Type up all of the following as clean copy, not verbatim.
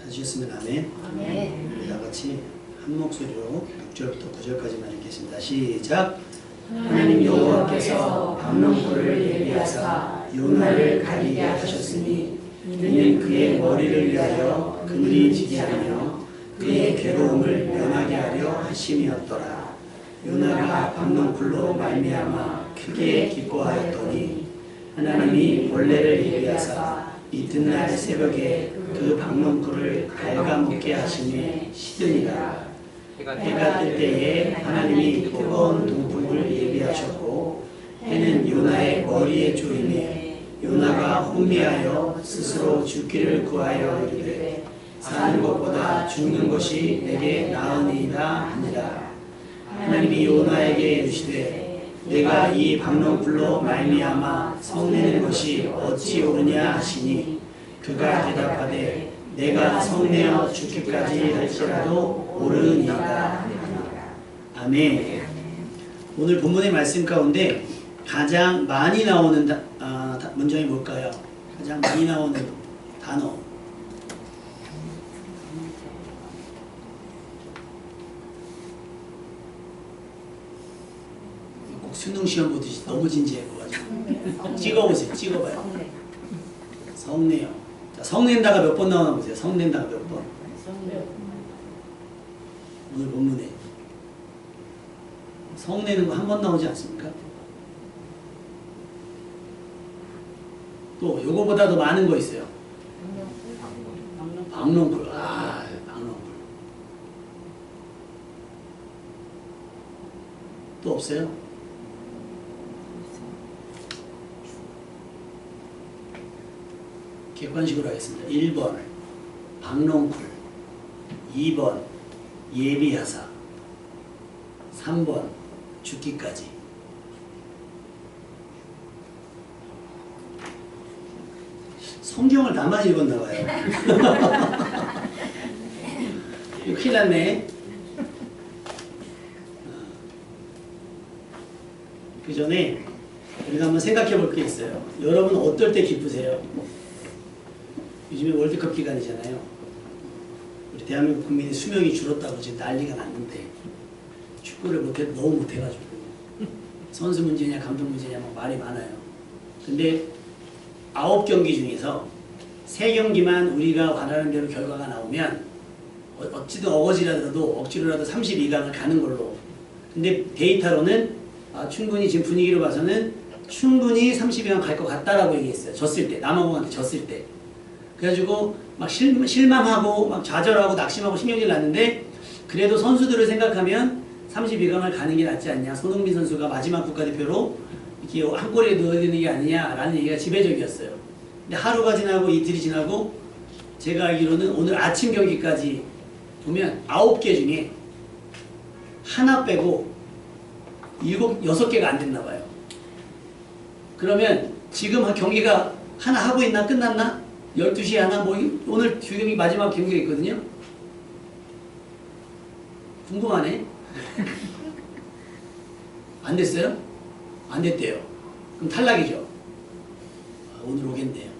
찾으셨으면 아멘. 아멘. 우리 다 같이 한 목소리로 6절부터 9절까지만 읽겠습니다. 시작. 하나님 여호와께서 박농불을 예비하사 요나를 가리게 하셨으니 이는 그의 머리를 위하여 그물이 지게 하며 그의 괴로움을 면하게 하려 하심이었더라. 요나가 박농불로 말미암아 크게 기뻐하였더니 하나님이 벌레를 예비하사 이튿날 새벽에 그 박농불을 갉아먹게 하심에 시드니라. 해가 뜰 때에 하나님이 뜨거운 동풍을 예비하셨고 해는 요나의 머리에 조임해 요나가 혼미하여 스스로 죽기를 구하여 이르되 사는 것보다 죽는 것이 내게 나으니이다 하니라. 하나님이 요나에게 이르시되 내가 이 박농불로 말미암아 성내는 것이 어찌 옳으냐 하시니 그가 대답하되 내가 성내어 죽기까지 할지라도 옳으니이다. 아멘. 오늘 본문의 말씀 가운데 가장 많이 나오는 문장이 뭘까요? 가장 많이 나오는 단어. 꼭 수능 시험 보듯이 너무 진지해 보가지고 찍어보세요. 찍어봐요. 성내요. 자, 성낸다가 몇 번 나오나 보세요. 성낸다가 몇 번. 오늘 본문에 성내는 거 한 번 나오지 않습니까? 또 요거보다 더 많은 거 있어요. 박농불. 박농불. 또 없어요? 객관식으로 하겠습니다. 1번 박농불, 2번 예비하사, 3번 죽기까지. 성경을 나만 읽었나 봐요. 이거 큰일 났네. 그 전에 우리가 한번 생각해 볼 게 있어요. 여러분 어떨 때 기쁘세요? 요즘에 월드컵 기간이잖아요. 우리 대한민국 국민의 수명이 줄었다고 지금 난리가 났는데 축구를 너무 못해가지고 선수 문제냐 감독 문제냐 막 말이 많아요. 근데 9경기 중에서 3경기만 우리가 원하는 대로 결과가 나오면 어찌든 어거지라도 억지로라도 32강을 가는 걸로. 근데 데이터로는 충분히 지금 분위기로 봐서는 충분히 32강 갈 것 같다라고 얘기했어요. 졌을 때, 남아공한테 졌을 때. 그래가지고 막 실망하고 막 좌절하고 낙심하고 신경질 났는데 그래도 선수들을 생각하면 32강을 가는 게 낫지 않냐. 손흥민 선수가 마지막 국가대표로 이렇게 한 골에 넣어야 되는 게 아니냐라는 얘기가 지배적이었어요. 근데 하루가 지나고 이틀이 지나고 제가 알기로는 오늘 아침 경기까지 보면 9개 중에 하나 빼고 6개가 안 됐나 봐요. 그러면 지금 경기가 하나 하고 있나? 끝났나? 12시에 하나? 오늘 두 경기 마지막 경기가 있거든요. 궁금하네. 안 됐어요? 안 됐대요. 그럼 탈락이죠. 오늘 오겠네요.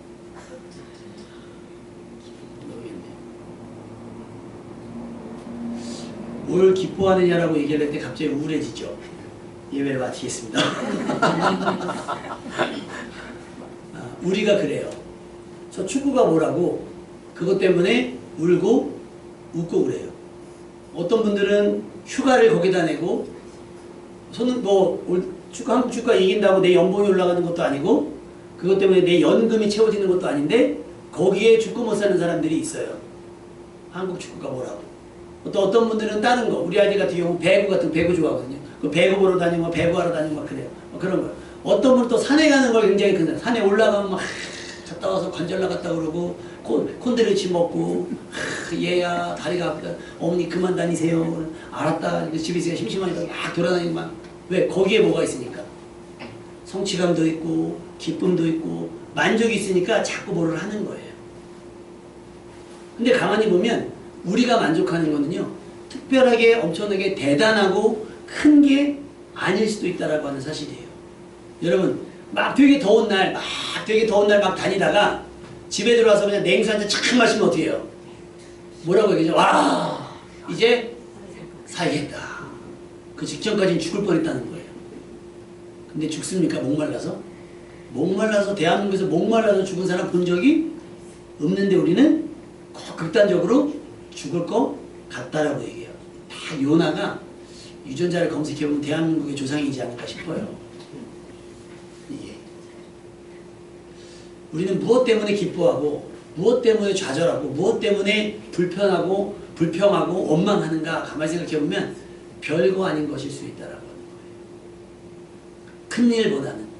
뭘 기뻐하느냐라고 얘기할 때 갑자기 우울해지죠. 예배를 마치겠습니다. 우리가 그래요. 저 축구가 뭐라고 그것 때문에 울고 웃고 그래요. 어떤 분들은 휴가를 거기다 내고 한국 축구가 이긴다고 내 연봉이 올라가는 것도 아니고 그것 때문에 내 연금이 채워지는 것도 아닌데 거기에 죽고 못 사는 사람들이 있어요. 한국 축구가 뭐라고. 어떤 분들은 다른 거, 우리 아들 같은 경우 배구 같은 배구 좋아하거든요. 그 배구 보러 다니고 배구하러 다니고 막 그래요. 그런 거요. 어떤 분은 또 산에 가는 걸 굉장히 큰 산에 올라가면 막 갔다 와서 관절 나갔다 그러고 콘드레치 먹고 얘야 다리가 아프다. 어머니 그만 다니세요. 알았다. 집에 있으니까 심심하니까 막 돌아다니고 막. 왜? 거기에 뭐가 있으니까. 성취감도 있고 기쁨도 있고 만족이 있으니까 자꾸 뭐를 하는 거예요. 근데 가만히 보면 우리가 만족하는 거는요. 특별하게 엄청나게 대단하고 큰 게 아닐 수도 있다라고 하는 사실이에요. 여러분 막 되게 더운 날 막 다니다가 집에 들어와서 그냥 냉수 한 잔 착 마시면 어떻게 해요? 뭐라고 얘기하죠? 와, 이제 살겠다. 그 직전까지는 죽을 뻔했다는 거예요. 근데 죽습니까? 목말라서? 목말라서, 대한민국에서 목말라서 죽은 사람 본 적이 없는데 우리는 극단적으로 죽을 것 같다라고 얘기해요. 다 요나가 유전자를 검색해보면 대한민국의 조상이지 않을까 싶어요. 예. 우리는 무엇 때문에 기뻐하고 무엇 때문에 좌절하고 무엇 때문에 불편하고 불평하고 원망하는가 가만히 생각해보면 별거 아닌 것일 수 있다라고 하는 거예요. 큰 일보다는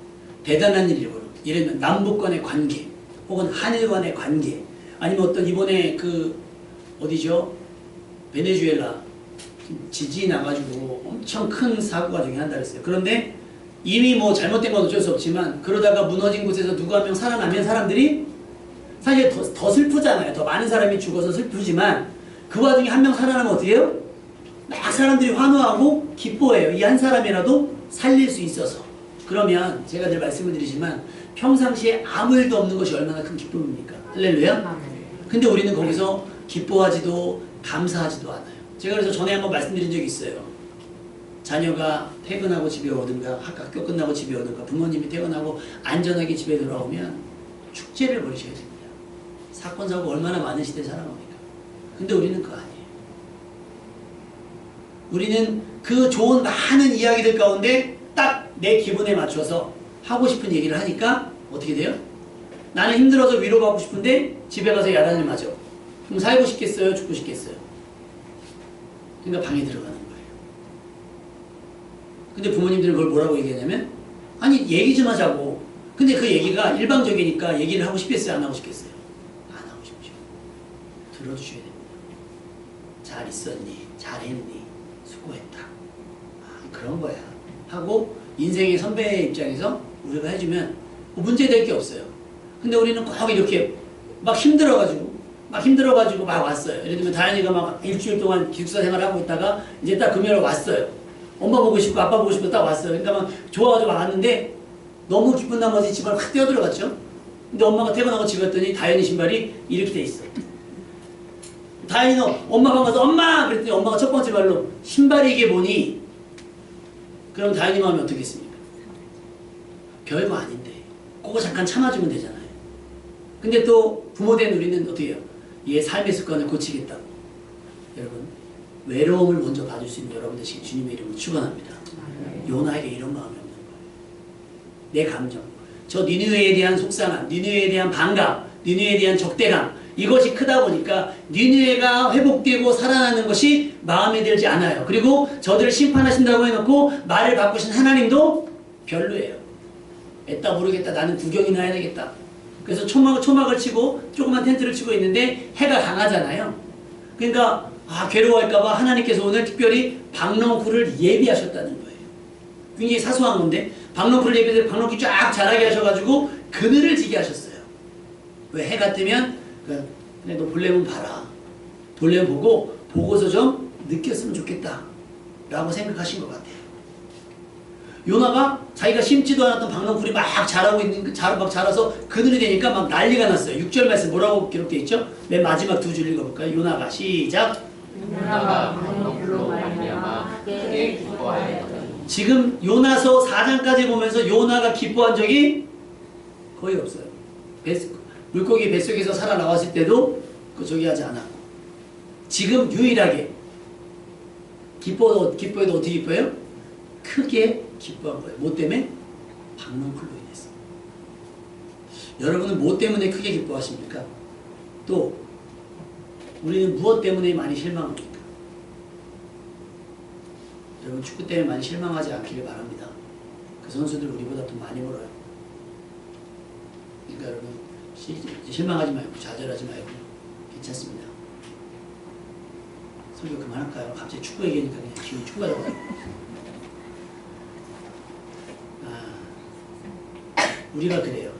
대단한 일이고, 예를 들면 남북 간의 관계 혹은 한일 간의 관계, 아니면 어떤 이번에 그 어디죠? 베네수엘라 지진이 나가지고 엄청 큰 사고가 중에 한다 그랬어요. 그런데 이미 뭐 잘못된 건 어쩔 수 없지만 그러다가 무너진 곳에서 누구 한 명 살아나면 사람들이 사실 더 슬프잖아요. 더 많은 사람이 죽어서 슬프지만 그 와중에 한 명 살아나면 어떻게 해요? 막 사람들이 환호하고 기뻐해요. 이 한 사람이라도 살릴 수 있어서. 그러면 제가 늘 말씀을 드리지만 평상시에 아무 일도 없는 것이 얼마나 큰 기쁨입니까? 할렐루야? 근데 우리는 거기서 기뻐하지도 감사하지도 않아요. 제가 그래서 전에 한번 말씀드린 적이 있어요. 자녀가 퇴근하고 집에 오든가 학교 끝나고 집에 오든가 부모님이 퇴근하고 안전하게 집에 돌아오면 축제를 벌이셔야 됩니다. 사건 사고 얼마나 많은 시대에 살아갑니까? 근데 우리는 그거 아니에요. 우리는 그 좋은 많은 이야기들 가운데 딱 내 기분에 맞춰서 하고 싶은 얘기를 하니까 어떻게 돼요? 나는 힘들어서 위로받고 싶은데 집에 가서 야단을 맞아. 그럼 살고 싶겠어요? 죽고 싶겠어요? 그러니까 방에 들어가는 거예요. 근데 부모님들은 그걸 뭐라고 얘기하냐면 아니 얘기 좀 하자고. 근데 그 얘기가 일방적이니까 얘기를 하고 싶겠어요? 안 하고 싶겠어요? 안 하고 싶죠. 들어주셔야 됩니다. 잘 있었니? 잘했니? 수고했다. 아, 그런 거야. 하고 인생의 선배의 입장에서 우리가 해주면 뭐 문제될 게 없어요. 근데 우리는 꼭 이렇게 막 힘들어가지고 막 왔어요. 예를 들면 다현이가 막 일주일 동안 기숙사 생활을 하고 있다가 이제 딱 금요일에 왔어요. 엄마 보고 싶고 아빠 보고 싶고 딱 왔어요. 그러니까 막 좋아가지고 왔는데 너무 기쁜 나머지 집안을 확 뛰어들어갔죠. 근데 엄마가 퇴근하고 집에 왔더니 다현이 신발이 이렇게 돼 있어. 다현이는 엄마 방 가서 엄마! 그랬더니 엄마가 첫 번째 말로 신발이 이게 뭐니? 그럼 다현이 마음이 어떻겠습니까? 별거 아닌데 그거 잠깐 참아주면 되잖아요. 근데 또 부모된 우리는 어떻게 해요? 얘 삶의 습관을 고치겠다고. 여러분 외로움을 먼저 봐줄 수 있는 여러분 되시길 주님의 이름으로 축원합니다. 요나에게 이런 마음이 없는 거예요. 내 감정, 저 니느웨에 대한 속상함, 니느웨에 대한 반감, 니느웨에 대한 적대감, 이것이 크다 보니까 니느웨가 회복되고 살아나는 것이 마음에 들지 않아요. 그리고 저들을 심판하신다고 해놓고 말을 바꾸신 하나님도 별로예요. 애따 모르겠다. 나는 구경이나 해야 되겠다. 그래서 초막을 치고 조그만 텐트를 치고 있는데 해가 강하잖아요. 그러니까 괴로워할까봐 하나님께서 오늘 특별히 박넝쿨을 예비하셨다는 거예요. 굉장히 사소한 건데 박넝쿨을 예비해서 박넝쿨 쫙 자라게 하셔가지고 그늘을 지게 하셨어요. 왜? 해가 뜨면 그래 너 볼래면 봐라. 볼래면 보고서 좀 느꼈으면 좋겠다 라고 생각하신 것 같아요. 요나가 자기가 심지도 않았던 박넝쿨이 막 자라고 있는, 막 자라서 그늘이 되니까 막 난리가 났어요. 6절 말씀 뭐라고 기록되어 있죠? 맨 마지막 두 줄 읽어볼까요? 요나가 시작. 요나가 박넝쿨로 말미암아 크게 기뻐하였더니. 지금 요나서 4장까지 보면서 요나가 기뻐한 적이 거의 없어요. 물고기 뱃속에서 살아나왔을 때도 저기 하지 않았고 지금 유일하게 기뻐해도 어떻게 기뻐해요? 크게 기뻐한 거예요. 뭐 때문에? 박넝쿨로 인해서. 여러분은 뭐 때문에 크게 기뻐하십니까? 또 우리는 무엇 때문에 많이 실망합니까? 여러분 축구 때문에 많이 실망하지 않기를 바랍니다. 그 선수들 우리보다 더 많이 벌어요. 그러니까 여러분 실망하지 말고 좌절하지 말고 괜찮습니다. 설교 그만할까요? 갑자기 축구 얘기하니까 그냥 기분이 축구가 나와요. 우리가 그래요.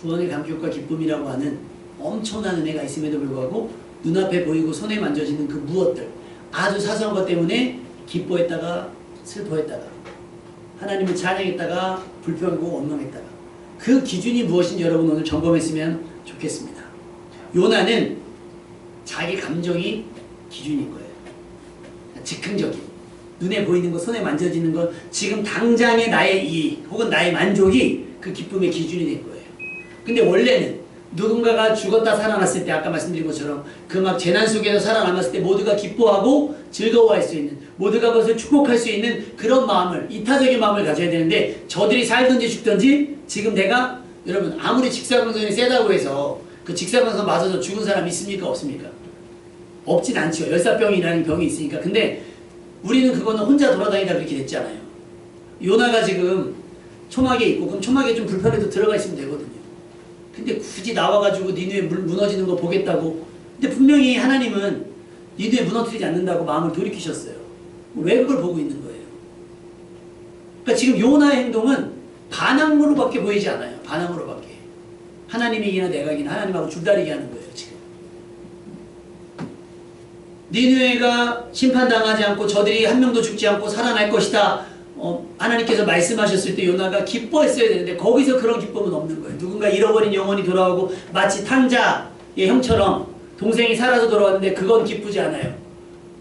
구원의 감격과 기쁨이라고 하는 엄청난 은혜가 있음에도 불구하고 눈앞에 보이고 손에 만져지는 그 무엇들 아주 사소한 것 때문에 기뻐했다가 슬퍼했다가 하나님을 찬양했다가 불평하고 원망했다가 그 기준이 무엇인지 여러분 오늘 점검했으면 좋겠습니다. 요나는 자기 감정이 기준인 거예요. 즉흥적인. 눈에 보이는 것, 손에 만져지는 것, 지금 당장의 나의 이익 혹은 나의 만족이 그 기쁨의 기준이 된 거예요. 근데 원래는 누군가가 죽었다 살아났을 때 아까 말씀드린 것처럼 그 막 재난 속에서 살아남았을 때 모두가 기뻐하고 즐거워할 수 있는, 모두가 그것을 축복할 수 있는 그런 마음을, 이타적인 마음을 가져야 되는데 저들이 살든지 죽든지 지금 내가 여러분 아무리 직사광선이 세다고 해서 그 직사광선 맞아서 죽은 사람 있습니까? 없습니까? 없진 않죠. 열사병이라는 병이 있으니까. 근데 우리는 그거는 혼자 돌아다니다 그렇게 됐잖아요. 요나가 지금 초막에 있고 그럼 초막에 좀 불편해도 들어가 있으면 되거든요. 근데 굳이 나와가지고 니누에 무너지는 거 보겠다고. 근데 분명히 하나님은 니누에 무너뜨리지 않는다고 마음을 돌이키셨어요. 왜 그걸 보고 있는 거예요? 그러니까 지금 요나의 행동은 반항으로밖에 보이지 않아요. 반항으로밖에. 하나님이 이기나 내가 이기나 하나님하고 줄다리기 하는 거예요. 지금. 니누에가 심판당하지 않고 저들이 한 명도 죽지 않고 살아날 것이다. 하나님께서 말씀하셨을 때 요나가 기뻐했어야 되는데 거기서 그런 기쁨은 없는 거예요. 누군가 잃어버린 영혼이 돌아오고 마치 탕자의 형처럼 동생이 살아서 돌아왔는데 그건 기쁘지 않아요.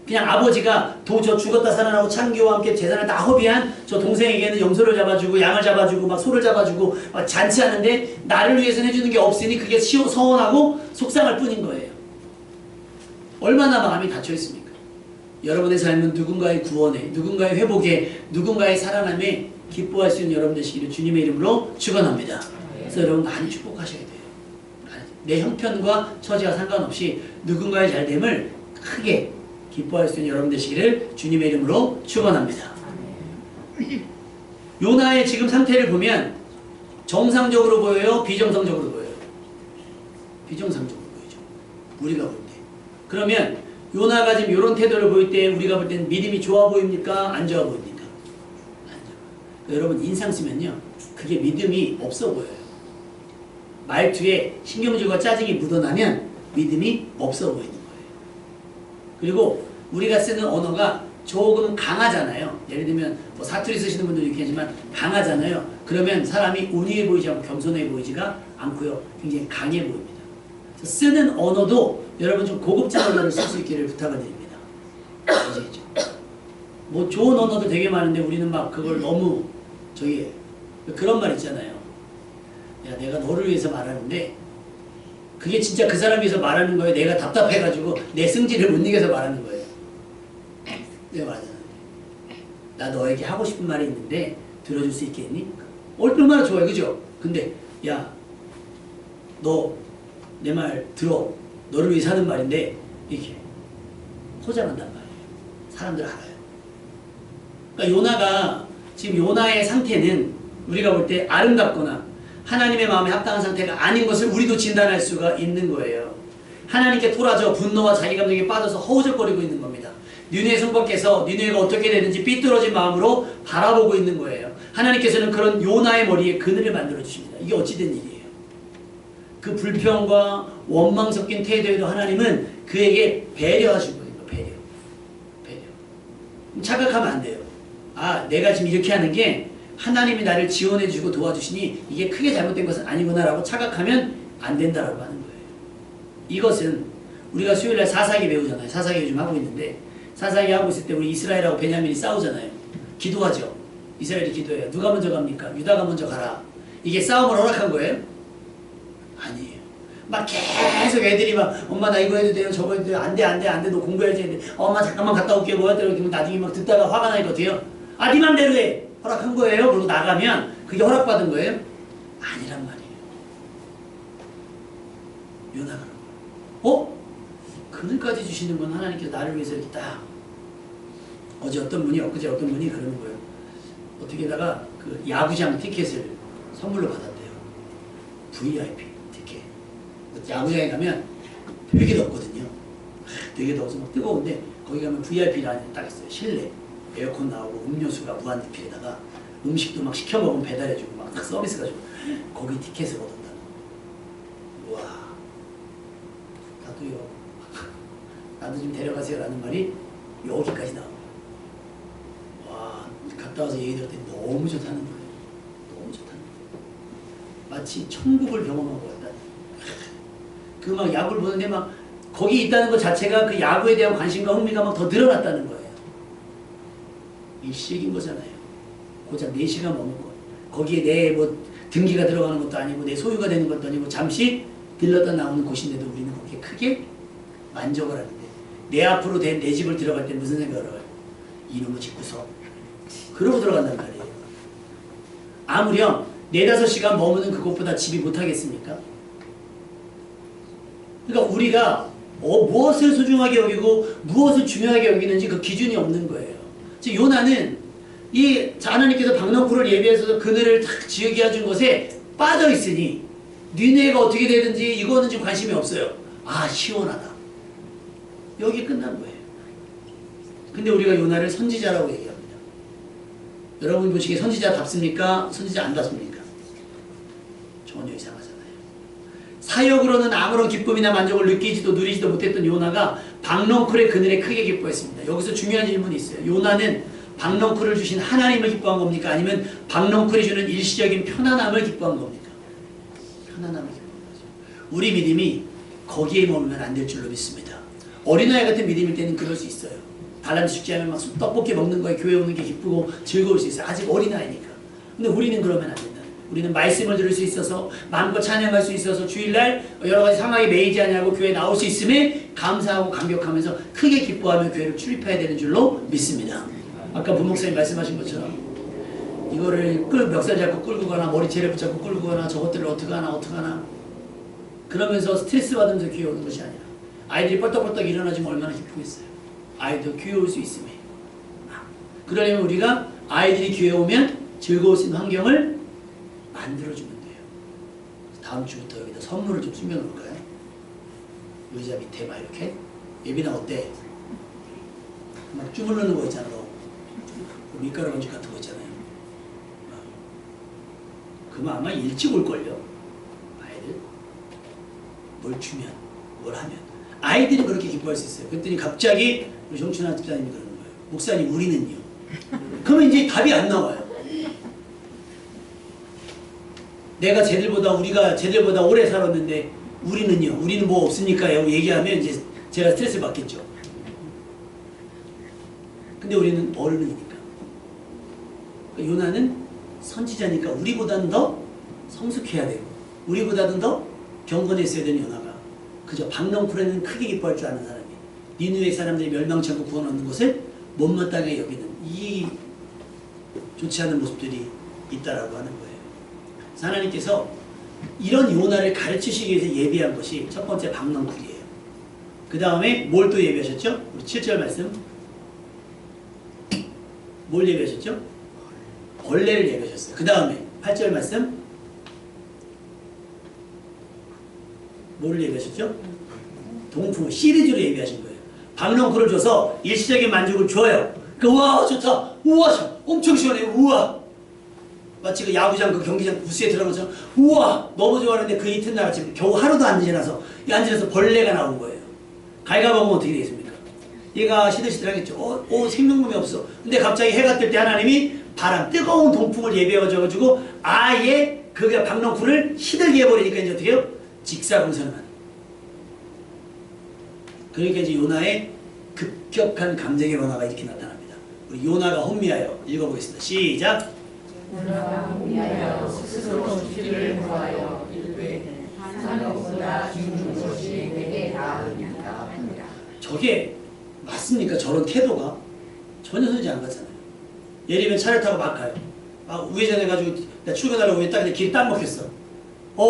그냥 아버지가 저 죽었다 살아나고 창기와 함께 재산을 다 허비한 저 동생에게는 염소를 잡아주고 양을 잡아주고 막 소를 잡아주고 막 잔치하는데 나를 위해서는 해주는 게 없으니 그게 서운하고 속상할 뿐인 거예요. 얼마나 마음이 닫혀 있습니까? 여러분의 삶은 누군가의 구원에, 누군가의 회복에, 누군가의 살아남에 기뻐할 수 있는 여러분 되시기를 주님의 이름으로 축원합니다. 그래서 여러분 많이 축복하셔야 돼요. 내 형편과 처지와 상관없이 누군가의 잘됨을 크게 기뻐할 수 있는 여러분 되시기를 주님의 이름으로 축원합니다. 요나의 지금 상태를 보면 정상적으로 보여요? 비정상적으로 보여요? 비정상적으로 보이죠. 우리가 볼 때. 그러면 요나가 지금 이런 태도를 보일 때 우리가 볼 때는 믿음이 좋아 보입니까? 안 좋아 보입니까? 안 좋아. 여러분 인상 쓰면요. 그게 믿음이 없어 보여요. 말투에 신경질과 짜증이 묻어나면 믿음이 없어 보이는 거예요. 그리고 우리가 쓰는 언어가 조금 강하잖아요. 예를 들면 뭐 사투리 쓰시는 분들도 있겠지만 강하잖아요. 그러면 사람이 온유해 보이지 않고 겸손해 보이지가 않고요. 굉장히 강해 보입니다. 그래서 쓰는 언어도 여러분 좀 고급진 언어를 쓸 수 있기를 부탁을 드립니다. 아시겠죠? 뭐 좋은 언어도 되게 많은데 우리는 막 그걸 너무 그런 말 있잖아요. 야, 내가 너를 위해서 말하는데 그게 진짜 그 사람 위해서 말하는 거예요? 내가 답답해가지고 내 승질을 못 이겨서 말하는 거예요? 내가 말하잖아요. 나 너에게 하고 싶은 말이 있는데 들어줄 수 있겠니? 얼마나 좋아요, 그죠? 근데 야, 너 내 말 들어. 너를 위해서 하는 말인데 이렇게 포장한단 말이에요. 사람들 알아요. 그러니까 요나가 지금 요나의 상태는 우리가 볼 때 아름답거나 하나님의 마음에 합당한 상태가 아닌 것을 우리도 진단할 수가 있는 거예요. 하나님께 토라져 분노와 자기 감정에 빠져서 허우적거리고 있는 겁니다. 니느웨 성법께서 니느웨가 어떻게 되는지 삐뚤어진 마음으로 바라보고 있는 거예요. 하나님께서는 그런 요나의 머리에 그늘을 만들어 주십니다. 이게 어찌된 일이에요? 그 불평과 원망 섞인 태도에도 하나님은 그에게 배려하시고 있는 거예요. 배려. 착각하면 안 돼요. 아, 내가 지금 이렇게 하는 게 하나님이 나를 지원해주고 도와주시니 이게 크게 잘못된 것은 아니구나 라고 착각하면 안 된다라고 하는 거예요. 이것은 우리가 수요일날 사사기 배우잖아요. 사사기 요즘 하고 있는데 사사기 하고 있을 때 우리 이스라엘하고 베냐민이 싸우잖아요. 기도하죠. 이스라엘이 기도해요. 누가 먼저 갑니까? 유다가 먼저 가라. 이게 싸움을 허락한 거예요? 아니에요. 막 계속 애들이 막 엄마 나 이거 해도 돼요? 저거 해도 돼요? 안 돼, 안 돼, 안 돼. 너 공부해야지. 안 돼. 엄마 잠깐만 갔다 올게. 뭐 하더라도 그러면 나중에 막 듣다가 화가 나니까 어때요? 아, 네 맘대로 해. 허락한 거예요? 그러고 나가면 그게 허락받은 거예요? 아니란 말이에요. 요나가 그늘까지 주시는 건 하나님께서 나를 위해서 이렇게 딱 어제 어떤 분이 엊그제 어떤 분이 그러는 거예요. 어떻게다가 그 야구장 티켓을 선물로 받았대요. VIP 티켓. 야구장에 가면 되게 덥거든요. 되게 더워서 막 뜨거운데 거기 가면 VIP라는 딱 있어요. 실내 에어컨 나오고 음료수가 무한 리필에다가 음식도 막 시켜 먹으면 배달해주고 막 딱 서비스가 주고 거기 티켓을 얻었다. 우와, 나도요. 나도 좀 데려가세요라는 말이 여기까지 나와요. 와, 갔다 와서 얘기 들었더니 너무 좋다는 거예요. 너무 좋다는 거예요. 마치 천국을 경험한 것 같다. 그 막 야구를 보는데 막 거기 있다는 것 자체가 그 야구에 대한 관심과 흥미가 막 더 늘어났다는 거예요. 일시적인 거잖아요. 고작 4시간 머문 거. 거기에 내 뭐 등기가 들어가는 것도 아니고 내 소유가 되는 것도 아니고 잠시 들렀다 나오는 곳인데도 우리는 거기에 크게 만족을 하는데 내 앞으로 된 내 집을 들어갈 때 무슨 생각을 해요? 이놈의 집구석. 그러고 들어간단 말이에요. 아무렴 4-5시간 머무는 그곳보다 집이 못하겠습니까? 그러니까 우리가 무엇을 소중하게 여기고 무엇을 중요하게 여기는지 그 기준이 없는 거예요. 즉 요나는 이 하나님께서 박넝쿨을 예비해서 그늘을 탁 지으게 해준 것에 빠져 있으니 니네가 어떻게 되든지 이거는 지금 관심이 없어요. 아 시원하다. 여기 끝난 거예요. 근데 우리가 요나를 선지자라고 얘기합니다. 여러분 보시기에 선지자답습니까? 선지자 안답습니까? 전혀 이상하잖아요. 사역으로는 아무런 기쁨이나 만족을 느끼지도 누리지도 못했던 요나가 박넝쿨의 그늘에 크게 기뻐했습니다. 여기서 중요한 질문이 있어요. 요나는 박넝쿨을 주신 하나님을 기뻐한 겁니까? 아니면 박넝쿨이 주는 일시적인 편안함을 기뻐한 겁니까? 편안함을 기뻐한 거죠. 우리 믿음이 거기에 머물면 안 될 줄로 믿습니다. 어린아이 같은 믿음일 때는 그럴 수 있어요. 달란트 축제하면 막 떡볶이 먹는 거에 교회 오는 게 기쁘고 즐거울 수 있어요. 아직 어린아이니까. 근데 우리는 그러면 안 된다. 우리는 말씀을 들을 수 있어서 마음껏 찬양할 수 있어서 주일날 여러 가지 상황이 매이지않냐고 교회에 나올 수 있음에 감사하고 감격하면서 크게 기뻐하며 교회를 출입해야 되는 줄로 믿습니다. 아까 부목사님 말씀하신 것처럼 이거를 멱살 잡고 끌고 가나 머리채를 붙잡고 끌고 가나 저것들을 어떻게 하나 그러면서 스트레스 받으면서 교회 오는 것이 아니라 아이들이 뻘떡뻘떡 일어나지면 얼마나 기쁘겠어요. 아이도 교회 올 수 있음에 그러려면 우리가 아이들이 교회 오면 즐거울 수 있는 환경을 만들어주면 돼요. 다음 주부터 여기다 선물을 좀 숨겨놓을까요? 의자 밑에 막 이렇게. 예빈아 어때? 막 주물르는 거 있잖아. 너. 밀가루 반죽 같은 거 있잖아요. 그러면 아마 일찍 올걸요. 아이들. 뭘 주면, 뭘 하면. 아이들이 그렇게 기뻐할 수 있어요. 그랬더니 갑자기 우리 정춘아 집사님이 그러는 거예요. 목사님 우리는요. 그러면 이제 답이 안 나와요. 우리가 쟤들보다 오래 살았는데 우리는요. 우리는 뭐 없습니까? 얘기하면 이제 제가 스트레스 받겠죠. 근데 우리는 어른이니까. 그러니까 요나는 선지자니까 우리보다는 더 성숙해야 되고 우리보다는 더 경건했어야 되는 요나가 그저 박넝쿨에는 크게 기뻐할 줄 아는 사람이 니느웨 사람들이 멸망치 않고 구원 얻는 것을 못마땅하게 여기는 이 좋지 않은 모습들이 있다라고 하는 거예요. 하나님께서 이런 요나를 가르치시기 위해서 예비한 것이 첫 번째 박넝쿨이에요. 그 다음에 뭘 또 예비하셨죠? 우리 7절 말씀. 뭘 예비하셨죠? 벌레를 예비하셨어요. 그 다음에 8절 말씀. 뭐를 예비하셨죠? 동풍, 시리즈로 예비하신 거예요. 박넝쿨을 줘서 일시적인 만족을 줘요. 우와 좋다. 우와 엄청 시원해. 우와. 마치 그 야구장 그 경기장 부스에 들어간 것처럼 우와 너무 좋아하는데 그 이튿날 아침 겨우 하루도 안 지나서 벌레가 나온 거예요. 갉아먹으면 어떻게 되겠습니까? 얘가 시들시들하겠죠. 생명감이 없어. 근데 갑자기 해가 뜰 때 하나님이 뜨거운 동풍을 예비해가지고 아예 그게 박넝쿨을 시들게 해버리니까 이제 어떻게 해요? 직사광선을 하는. 그러니까 이제 요나의 급격한 감정의 변화가 이렇게 나타납니다. 우리 요나가 혼미하여 읽어보겠습니다. 시작. 요나가 혼미하여 스스로 죽기를 구하여 이르되 산업보다 죽는 것이 내게 나으니까 하니라. 저게 맞습니까? 저런 태도가 전혀 선지 안 같잖아요. 예를 들면 차를 타고 막 가요. 우회전해가지고 나 출근하려고 딱 길이 딱 먹혔어.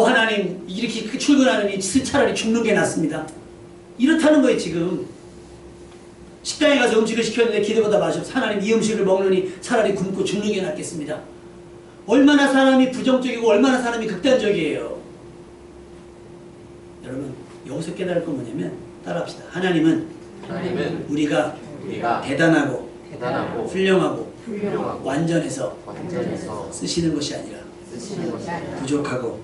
하나님 이렇게 출근하느니 차라리 죽는 게 낫습니다. 이렇다는 거예요 지금. 식당에 가서 음식을 시켰는데 기대보다 맛없어. 하나님 이 음식을 먹느니 차라리 굶고 죽는 게 낫겠습니다. 얼마나 사람이 부정적이고 얼마나 사람이 극단적이에요. 여러분 여기서 깨달을 건 뭐냐면 따라합시다. 하나님은 우리가 대단하고 훌륭하고 완전해서 쓰시는 것이 아니라 부족하고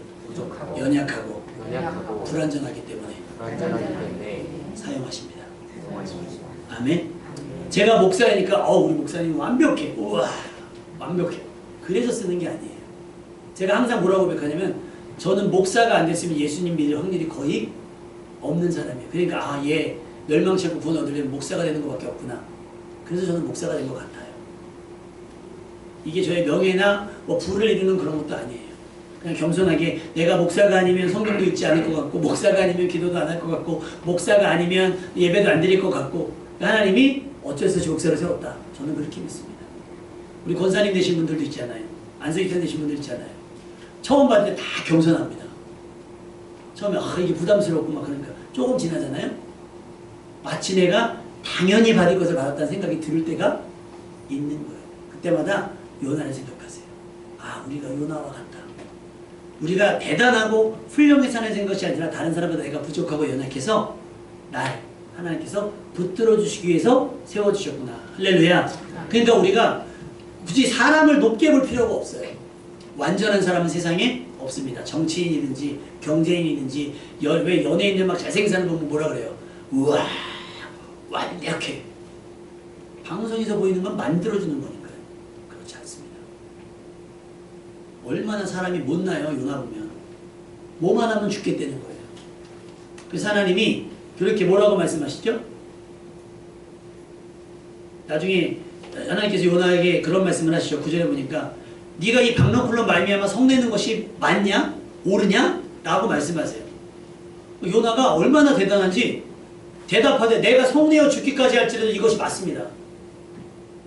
연약하고 불완전하기 때문에 사용하십니다. 아멘. 제가 목사니까 우리 목사님 완벽해. 우와 완벽해. 그래서 쓰는 게 아니에요. 제가 항상 뭐라고 고백하냐면 저는 목사가 안 됐으면 예수님 믿을 확률이 거의 없는 사람이에요. 그러니까 아, 얘 멸망치 않고 구원 얻으려면 목사가 되는 것밖에 없구나. 그래서 저는 목사가 된 것 같아요. 이게 저의 명예나 뭐 부를 이루는 그런 것도 아니에요. 그냥 겸손하게 내가 목사가 아니면 성경도 읽지 않을 것 같고, 목사가 아니면 기도도 안 할 것 같고, 목사가 아니면 예배도 안 드릴 것 같고, 하나님이 어쩔 수 없이 목사를 세웠다. 저는 그렇게 믿습니다. 우리 권사님 되신 분들도 있잖아요. 안수기탄 되신 분들 있잖아요. 처음 받을 때 다 겸손합니다. 처음에 이게 부담스럽고 막 그러니까 조금 지나잖아요. 마치 내가 당연히 받을 것을 받았다는 생각이 들 때가 있는 거예요. 그때마다 요나를 생각하세요. 아, 우리가 요나와 같다. 우리가 대단하고 훌륭히 사는 것이 아니라 다른 사람보다 내가 부족하고 연약해서 날 하나님께서 붙들어 주시기 위해서 세워주셨구나. 할렐루야. 그러니까 우리가 굳이 사람을 높게 볼 필요가 없어요. 완전한 사람은 세상에 없습니다. 정치인이든지 경제인이든지 왜 연예인들 막 잘생긴 사람 보면 뭐라 그래요? 우와 완벽해. 방송에서 보이는 건 만들어주는 거니까요. 그렇지 않습니다. 얼마나 사람이 못나요? 요나 보면 뭐만 하면 죽겠다는 거예요. 그래서 하나님이 그렇게 뭐라고 말씀하시죠? 나중에 하나님께서 요나에게 그런 말씀을 하시죠. 9절에 보니까 네가 이 박너쿨로 말미암아 성내는 것이 맞냐? 옳으냐? 라고 말씀하세요. 요나가 얼마나 대단한지 대답하되 내가 성내어 죽기까지 할지라도 이것이 맞습니다.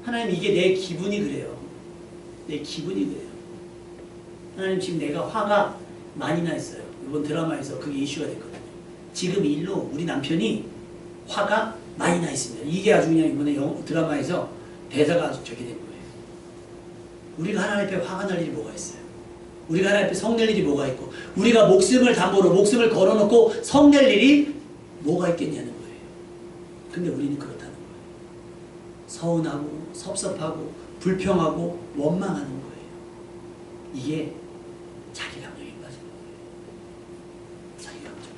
하나님 이게 내 기분이 그래요. 내 기분이 그래요. 하나님 지금 내가 화가 많이 나 있어요. 이번 드라마에서 그게 이슈가 됐거든요. 지금 일로 우리 남편이 화가 많이 나 있습니다. 이게 아주 그냥 이번에 드라마에서 대사가 아주 저기 된 거예요. 우리가 하나님 앞에 화가 날 일이 뭐가 있어요? 우리가 하나님 앞에 성낼 일이 뭐가 있고, 우리가 목숨을 담보로 목숨을 걸어놓고 성낼 일이 뭐가 있겠냐는 거예요. 근데 우리는 그렇다는 거예요. 서운하고 섭섭하고 불평하고 원망하는 거예요. 이게 자기 감정에 빠지는 거예요. 자기 감정.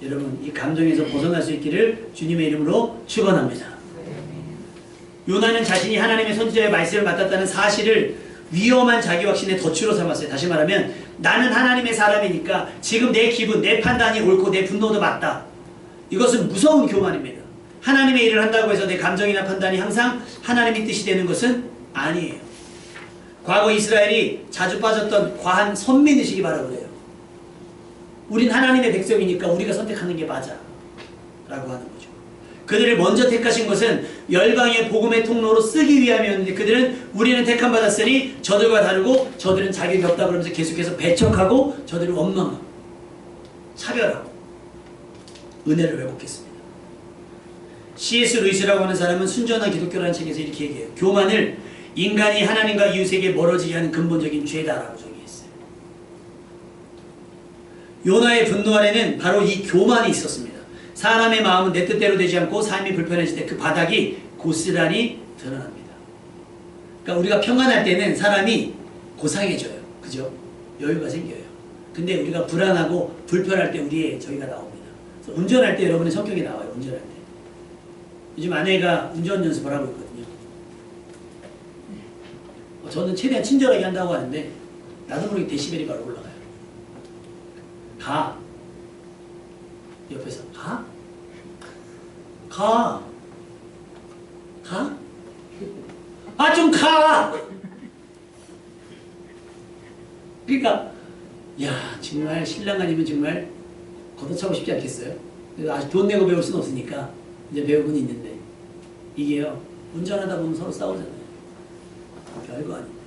여러분 이 감정에서 벗어날 수 있기를 주님의 이름으로 축원합니다. 요나는 자신이 하나님의 선지자의 말씀을 맡았다는 사실을 위험한 자기 확신의 덫으로 삼았어요. 다시 말하면 나는 하나님의 사람이니까 지금 내 기분, 내 판단이 옳고 내 분노도 맞다. 이것은 무서운 교만입니다. 하나님의 일을 한다고 해서 내 감정이나 판단이 항상 하나님의 뜻이 되는 것은 아니에요. 과거 이스라엘이 자주 빠졌던 과한 선민의식이 바로 그래요. 우린 하나님의 백성이니까 우리가 선택하는 게 맞아 라고 하는 거죠. 그들을 먼저 택하신 것은 열방의 복음의 통로로 쓰기 위함이었는데 그들은 우리는 택함 받았으니 저들과 다르고 저들은 자격이 없다 그러면서 계속해서 배척하고 저들을 원망하고 차별하고 은혜를 왜곡했습니다. C.S. 루이스라고 하는 사람은 순전한 기독교라는 책에서 이렇게 얘기해요. 교만을 인간이 하나님과 이웃에게 멀어지게 하는 근본적인 죄다라고 정의했어요. 요나의 분노 안에는 바로 이 교만이 있었습니다. 사람의 마음은 내 뜻대로 되지 않고 삶이 불편해질 때 그 바닥이 고스란히 드러납니다. 그러니까 우리가 평안할 때는 사람이 고상해져요. 그죠? 여유가 생겨요. 근데 우리가 불안하고 불편할 때 우리의 저기가 나옵니다. 그래서 운전할 때 여러분의 성격이 나와요. 운전할 때. 요즘 아내가 운전 연습을 하고 있거든요. 저는 최대한 친절하게 한다고 하는데 나도 모르게 데시벨이 바로 올라가요. 가. 옆에서 가? 가. 가? 아, 좀 가! 그러니까 야, 정말 신랑 아니면 정말 걷어차고 싶지 않겠어요? 그래서 아직 돈 내고 배울 수는 없으니까 이제 배우고는 있는데 이게요, 운전하다 보면 서로 싸우잖아요. 별거 아닙니다.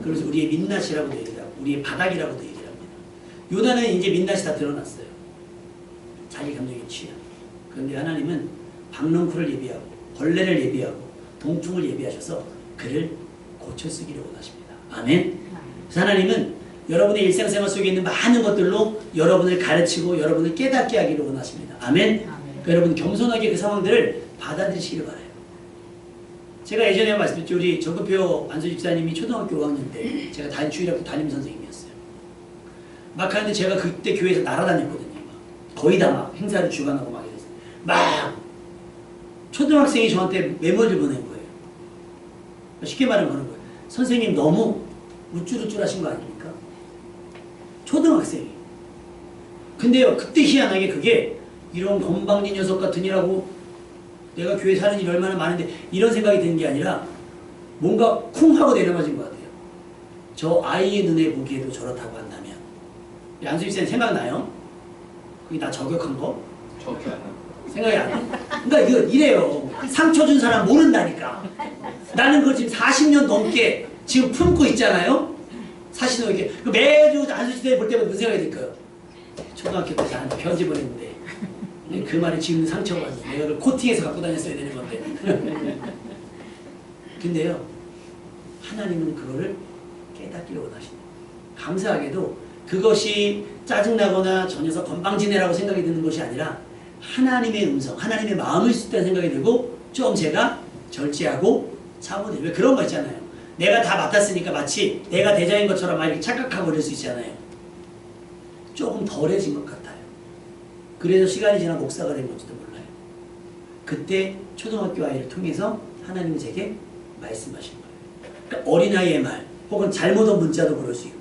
그래서 우리의 민낯이라고도 얘기를 하고 우리의 바닥이라고도 얘기를 합니다. 요나는 이제 민낯이 다 드러났어요. 자기 감정에 취한. 그런데 하나님은 박넝쿨을 예비하고 벌레를 예비하고 동풍을 예비하셔서 그를 고쳐쓰기를 원하십니다. 아멘. 그래서 하나님은 여러분의 일상생활 속에 있는 많은 것들로 여러분을 가르치고 여러분을 깨닫게 하기를 원하십니다. 아멘. 그러니까 여러분 겸손하게 그 상황들을 받아들이시길 바라요. 제가 예전에 말씀드렸죠. 우리 정급표 안수 집사님이 초등학교 5학년 때 제가 주일학교 담임 선생님이었어요. 막 하는데 제가 그때 교회에서 날아다녔거든요. 거의 다 막 행사를 주관하고 막 이랬어요. 막 초등학생이 저한테 메모를 보낸 거예요. 쉽게 말하면 그런 거예요. 선생님 너무 우쭐우쭐 하신 거 아닙니까? 초등학생이. 근데요, 그때 희한하게 그게 이런 건방진 녀석 같으니라고 내가 교회 사는 일이 얼마나 많은데 이런 생각이 드는 게 아니라 뭔가 쿵 하고 내려맞은 것 같아요. 저 아이의 눈에 보기에도 저렇다고 한다면. 안수익 쌤 생각나요? 그게 나 저격한 거? 저기 안 생각이 안 나. 그러니까 이거 이래요. 상처 준 사람 모른다니까. 나는 그걸 지금 40년 넘게 지금 품고 있잖아요. 40년 넘게. 매주 안수익 쌤 볼 때마다 무슨 생각이 들까요? 초등학교 때 나한테 편지 보냈는데 그 말이 지금 상처가 와서 내가 그걸 코팅해서 갖고 다녔어야 되는 건데. 근데요, 하나님은 그거를 깨닫기를 원하신다. 감사하게도 그것이 짜증나거나 저 녀석 건방지네라고 생각이 드는 것이 아니라 하나님의 음성, 하나님의 마음일 수 있다는 생각이 들고 좀 제가 절제하고 참으세요. 왜 그런 거 있잖아요. 내가 다 맡았으니까 마치 내가 대장인 것처럼 막 이렇게 착각하고 그럴 수 있잖아요. 조금 덜해진 것 같아요. 그래서 시간이 지나 목사가 된 건지도 몰라요. 그때 초등학교 아이를 통해서 하나님이 제게 말씀하신 거예요. 그러니까 어린아이의 말 혹은 잘못 온 문자도 그럴 수 있고요.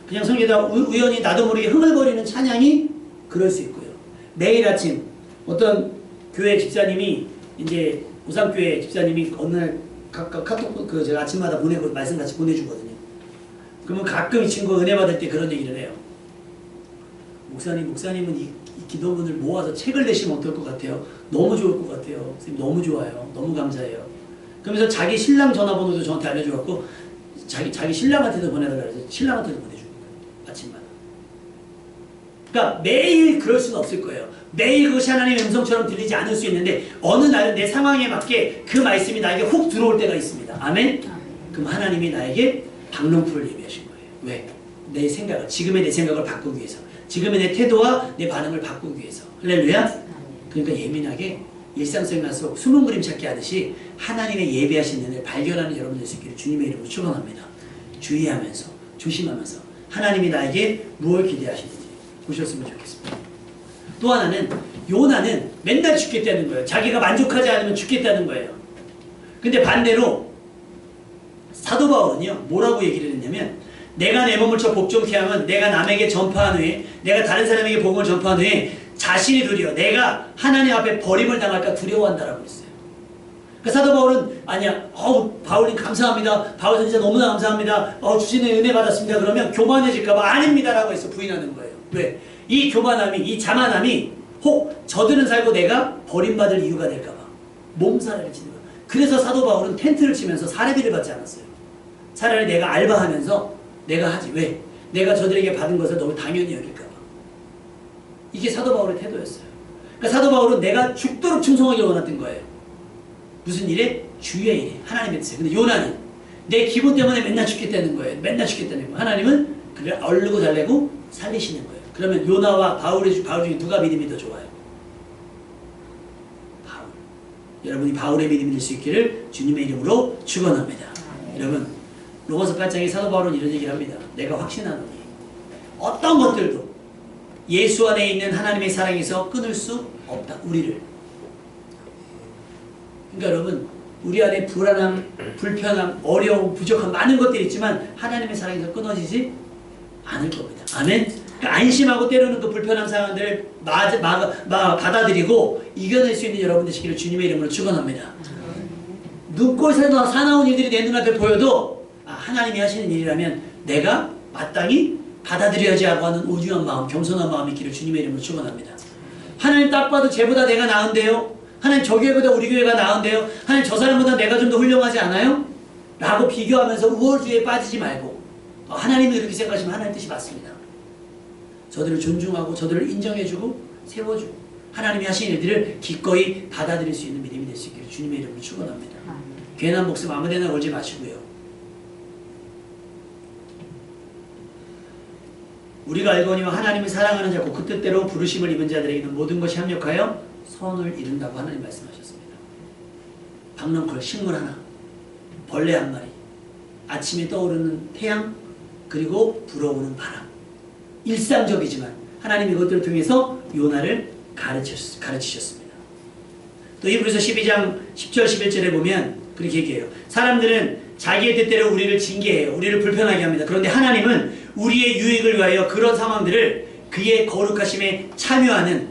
그냥 성경에다 우연히 나도 모르게 흥얼거리는 찬양이 그럴 수 있고요. 매일 아침 어떤 교회 집사님이 이제 우상교회 집사님이 어느 날 카톡 제가 아침마다 보내고 말씀 같이 보내주거든요. 그러면 가끔 이 친구가 은혜 받을 때 그런 얘기를 해요. 목사님은 이 기도문을 모아서 책을 내시면 어떨 것 같아요? 너무 좋을 것 같아요. 선생님 너무 좋아요. 너무 감사해요. 그러면서 자기 신랑 전화번호도 저한테 알려줘갖고 자기 신랑한테도 보내달라 그래서 신랑한테도 보내주는 거예요. 아침마다. 그러니까 매일 그럴 수는 없을 거예요. 매일 그것이 하나님의 음성처럼 들리지 않을 수 있는데 어느 날은 내 상황에 맞게 그 말씀이 나에게 훅 들어올 때가 있습니다. 아멘? 그럼 하나님이 나에게 박농풀을 예비하신 거예요. 왜? 내 생각을, 지금의 내 생각을 바꾸기 위해서. 지금의 내 태도와 내 반응을 바꾸기 위해서. 할렐루야? 그러니까 예민하게 일상생활 속 숨은 그림 찾기 하듯이 하나님의 예비하신 은혜를 발견하는 여러분들 수 있기를 주님의 이름으로 축원합니다. 주의하면서 조심하면서 하나님이 나에게 무엇을 기대하시는지 보셨으면 좋겠습니다. 또 하나는 요나는 맨날 죽겠다는 거예요. 자기가 만족하지 않으면 죽겠다는 거예요. 근데 반대로 사도 바울은요 뭐라고 얘기를 했냐면 내가 내 몸을 쳐 복종케 하면 내가 남에게 전파한 후에 내가 다른 사람에게 복음을 전파한 후에 자신이 두려워 내가 하나님 앞에 버림을 당할까 두려워한다라고 했어요. 그러니까 사도 바울은 아니야 바울님 감사합니다. 바울 선지자 너무나 감사합니다. 주신의 은혜 받았습니다. 그러면 교만해질까봐 아닙니다라고 해서 부인하는 거예요. 왜? 이 교만함이 이 자만함이 혹 저들은 살고 내가 버림받을 이유가 될까봐 몸살을 치는 거예요. 그래서 사도 바울은 텐트를 치면서 사례비를 받지 않았어요. 차라리 내가 알바하면서 내가 하지. 왜? 내가 저들에게 받은 것을 너무 당연히 여길까봐. 이게 사도 바울의 태도였어요. 그러니까 사도 바울은 내가 죽도록 충성하기를 원했던 거예요. 무슨 일에? 주의 일에. 하나님의 뜻에. 근데 요나는 내 기분 때문에 맨날 죽겠다는 거예요. 맨날 죽겠다는 거예요. 하나님은 그를 얼르고 달래고 살리시는 거예요. 그러면 요나와 바울 중에 누가 믿음이 더 좋아요? 바울. 여러분이 바울의 믿음이 될 수 있기를 주님의 이름으로 축원합니다. 여러분 로마서 8장에 사도 바울은 이런 얘기를 합니다. 내가 확신하노니 어떤 것들도 예수 안에 있는 하나님의 사랑에서 끊을 수 없다. 우리를. 그러니까 여러분 우리 안에 불안함, 불편함, 어려움, 부족함 많은 것들이 있지만 하나님의 사랑에서 끊어지지 않을 겁니다. 아멘? 그러니까 안심하고 때로는 그 불편한 상황들을 받아들이고 이겨낼 수 있는 여러분 되시기를 주님의 이름으로 축원합니다. 눈꼴에서 사나운 일들이 내 눈앞에 보여도 하나님이 하시는 일이라면 내가 마땅히 받아들여야지 하고 하는 우중한 마음, 겸손한 마음이 있기를 주님의 이름으로 축원합니다. 하나님 딱 봐도 쟤보다 내가 나은데요? 하나님 저 교회보다 우리 교회가 나은데요? 하나님 저 사람보다 내가 좀 더 훌륭하지 않아요? 라고 비교하면서 우월주의에 빠지지 말고 하나님이 그렇게 생각하시면 하나님 뜻이 맞습니다. 저들을 존중하고 저들을 인정해주고 세워주고 하나님이 하신 일들을 기꺼이 받아들일 수 있는 믿음이 될 수 있기를 주님의 이름으로 축원합니다. 괜한 목숨 아무데나 걸지 마시고요. 우리가 알거니와 하나님을 사랑하는 자고 그 뜻대로 부르심을 입은 자들에게는 모든 것이 합력하여 선을 이룬다고 하나님 말씀하셨습니다. 박넝쿨 식물 하나, 벌레 한 마리, 아침에 떠오르는 태양, 그리고 불어오는 바람. 일상적이지만 하나님 이것들을 통해서 요나를 가르치셨습니다. 또 히브리서 12장 10절 11절에 보면 그렇게 얘기해요. 사람들은 자기의 뜻대로 우리를 징계해요. 우리를 불편하게 합니다. 그런데 하나님은 우리의 유익을 위하여 그런 상황들을 그의 거룩하심에 참여하는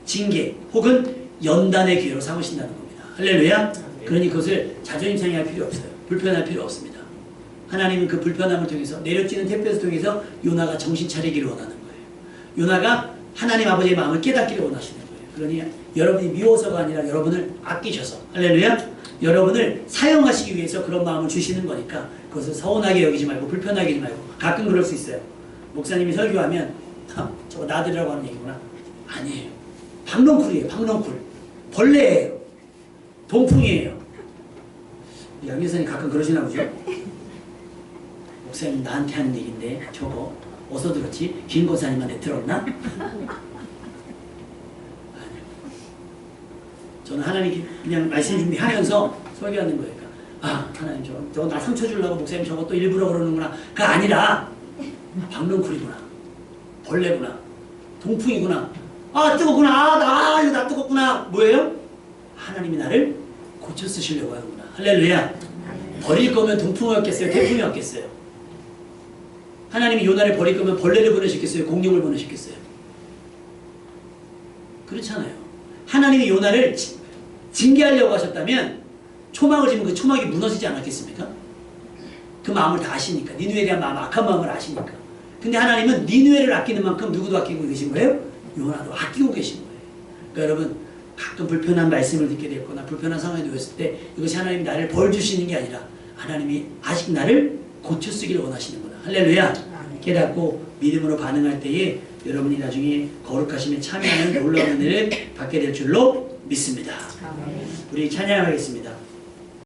징계 혹은 연단의 기회로 삼으신다는 겁니다. 할렐루야. 그러니 그것을 자존심 상해할 필요 없어요. 불편할 필요 없습니다. 하나님은 그 불편함을 통해서 내려지는 햇볕을 통해서 요나가 정신 차리기를 원하는 거예요. 요나가 하나님 아버지의 마음을 깨닫기를 원하시는 거예요. 그러니 여러분이 미워서가 아니라 여러분을 아끼셔서 할렐루야. 여러분을 사용하시기 위해서 그런 마음을 주시는 거니까 그것을 서운하게 여기지 말고 불편하게 여기지 말고 가끔 그럴 수 있어요. 목사님이 설교하면 저거 나들이라고 하는 얘기구나. 아니에요. 박넝쿨이에요. 박넝쿨. 벌레예요. 동풍이에요. 양 교사님 가끔 그러시나 보죠? 목사님 나한테 하는 얘기인데 저거 어디서 들었지? 김 권사님한테 들었나? 아니요. 저는 하나님 그냥 말씀 준비하면서 설교하는 거예요. 아 하나님 저거 나 상처 주려고 목사님 저거 또 일부러 그러는구나. 그거 아니라 박넝쿨이구나. 벌레구나. 동풍이구나. 아 뜨겁구나. 이거 나 뜨겁구나. 뭐예요? 하나님이 나를 고쳐 쓰시려고 하는구나. 할렐루야. 버릴 거면 동풍이었겠어요? 태풍이었겠어요? 하나님이 요나를 버릴 거면 벌레를 보내셨겠어요? 공룡을 보내셨겠어요? 그렇잖아요. 하나님이 요나를 징계하려고 하셨다면 초막을 지면 그 초막이 무너지지 않았겠습니까? 그 마음을 다 아시니까. 니느웨에 대한 마음, 악한 마음을 아시니까. 근데 하나님은 니느웨를 아끼는 만큼 누구도 아끼고 계신 거예요? 요나도 아끼고 계신 거예요. 그러니까 여러분 가끔 불편한 말씀을 듣게 됐거나 불편한 상황에 놓였을 때 이것이 하나님이 나를 벌 주시는 게 아니라 하나님이 아직 나를 고쳐 쓰기를 원하시는구나. 할렐루야. 깨닫고 믿음으로 반응할 때에 여러분이 나중에 거룩하심에 참여하는 놀라운 은혜를 받게 될 줄로 믿습니다. 우리 찬양하겠습니다.